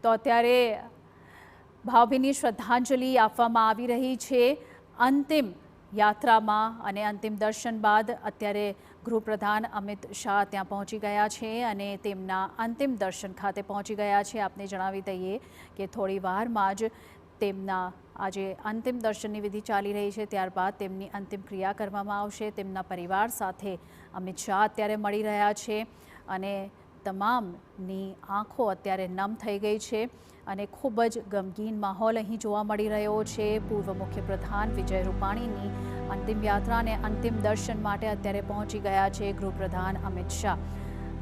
તો અત્યારે ભાવભીની શ્રદ્ધાંજલિ આપવામાં આવી રહી છે અંતિમ યાત્રામાં અને અંતિમ દર્શન બાદ અત્યારે ગૃહપ્રધાન અમિત શાહ ત્યાં પહોંચી ગયા છે અને તેમના અંતિમ દર્શન ખાતે પહોંચી ગયા છે। આપને જણાવી દઈએ કે થોડી વારમાં જ તેમના આજે અંતિમ દર્શનની વિધિ ચાલી રહી છે, ત્યારબાદ તેમની અંતિમ ક્રિયા કરવામાં આવશે। તેમના પરિવાર સાથે અમિત શાહ અત્યારે મળી રહ્યા છે અને તમામની આંખો અત્યારે નમ થઈ ગઈ છે અને ખૂબ જ ગમગીન માહોલ અહીં જોવા મળી રહ્યો છે। પૂર્વ મુખ્યપ્રધાન વિજય રૂપાણીની અંતિમ યાત્રા અને અંતિમ દર્શન માટે અત્યારે પહોંચી ગયા છે ગૃહપ્રધાન અમિત શાહ।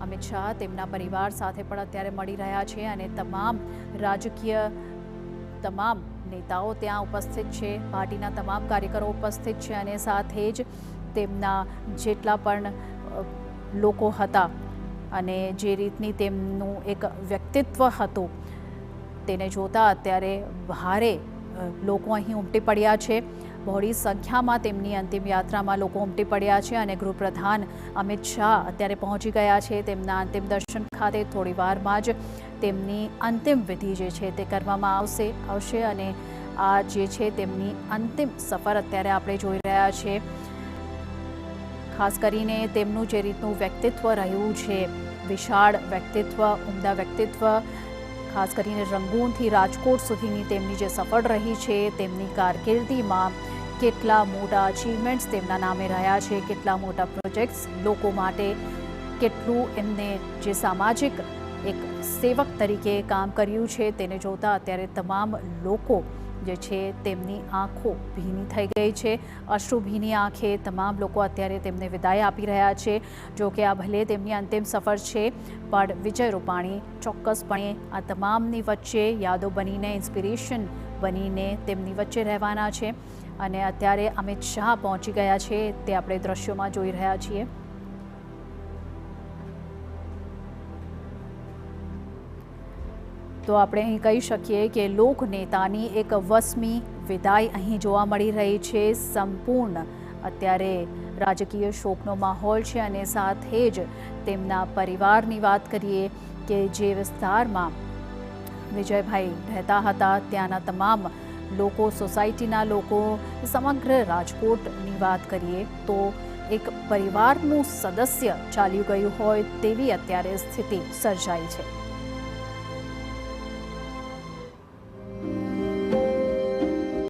અમિત શાહ તેમના પરિવાર સાથે પણ અત્યારે મળી રહ્યા છે અને તમામ રાજકીય તમામ નેતાઓ ત્યાં ઉપસ્થિત છે, પાર્ટીના તમામ કાર્યકરો ઉપસ્થિત છે અને સાથે જ તેમના જેટલા પણ લોકો હતા અને જે રીતની તેમનું એક વ્યક્તિત્વ હતું તેને જોતા અત્યારે ભારે લોકો અહીં ઉમટી પડ્યા છે। બહોળી સંખ્યામાં તેમની અંતિમ યાત્રામાં લોકો ઉમટી પડ્યા છે અને ગૃહપ્રધાન અમિત શાહ અત્યારે પહોંચી ગયા છે તેમના અંતિમ દર્શન ખાતે। થોડી વારમાં જ તેમની અંતિમ વિધિ જે છે તે કરવામાં આવશે અને આ જે છે તેમની અંતિમ સફર અત્યારે આપણે જોઈ રહ્યા છીએ। ખાસ કરીને તેમનું જે રીતનું વ્યક્તિત્વ રહ્યું છે, વિશાળ વ્યક્તિત્વ, ઉમદા વ્યક્તિત્વ, ખાસ કરીને રંગૂનથી રાજકોટ સુધીની તેમની જે સફર રહી છે, તેમની કારકિર્દીમાં કેટલા મોટા અચીવમેન્ટ્સ તેમના નામે રહ્યા છે, કેટલા મોટા પ્રોજેક્ટ્સ લોકો માટે, કેટલું એમને જે સામાજિક એક સેવક તરીકે કામ કર્યું છે તેને જોતા અત્યારે તમામ લોકો જે છે તેમની આંખો ભીની થઈ ગઈ છે। અશ્રુ ભીની આંખે તમામ લોકો અત્યારે તેમને વિદાય આપી રહ્યા છે। જો કે આ ભલે તેમની અંતિમ સફર છે પણ વિજય રૂપાણી ચોક્કસપણે આ તમામની વચ્ચે યાદો બનીને, ઇન્સ્પિરેશન બનીને તેમની વચ્ચે રહેવાના છે અને અત્યારે અમિત શાહ પહોંચી ગયા છે તે આપણે દ્રશ્યોમાં જોઈ રહ્યા છીએ। તો આપણે અહીં કહી શકીએ કે લોકનેતાની એક વસમી વિદાય અહીં જોવા મળી રહી છે। સંપૂર્ણ અત્યારે રાજકીય શોકનો માહોલ છે અને સાથે જ તેમના પરિવારની વાત કરીએ કે જે વિસ્તારમાં વિજયભાઈ રહેતા હતા ત્યાંના તમામ લોકો, સોસાયટીના લોકો, સમગ્ર રાજકોટની વાત કરીએ તો એક પરિવારનું સદસ્ય ચાલ્યું ગયું હોય તેવી અત્યારે સ્થિતિ સર્જાઈ છે।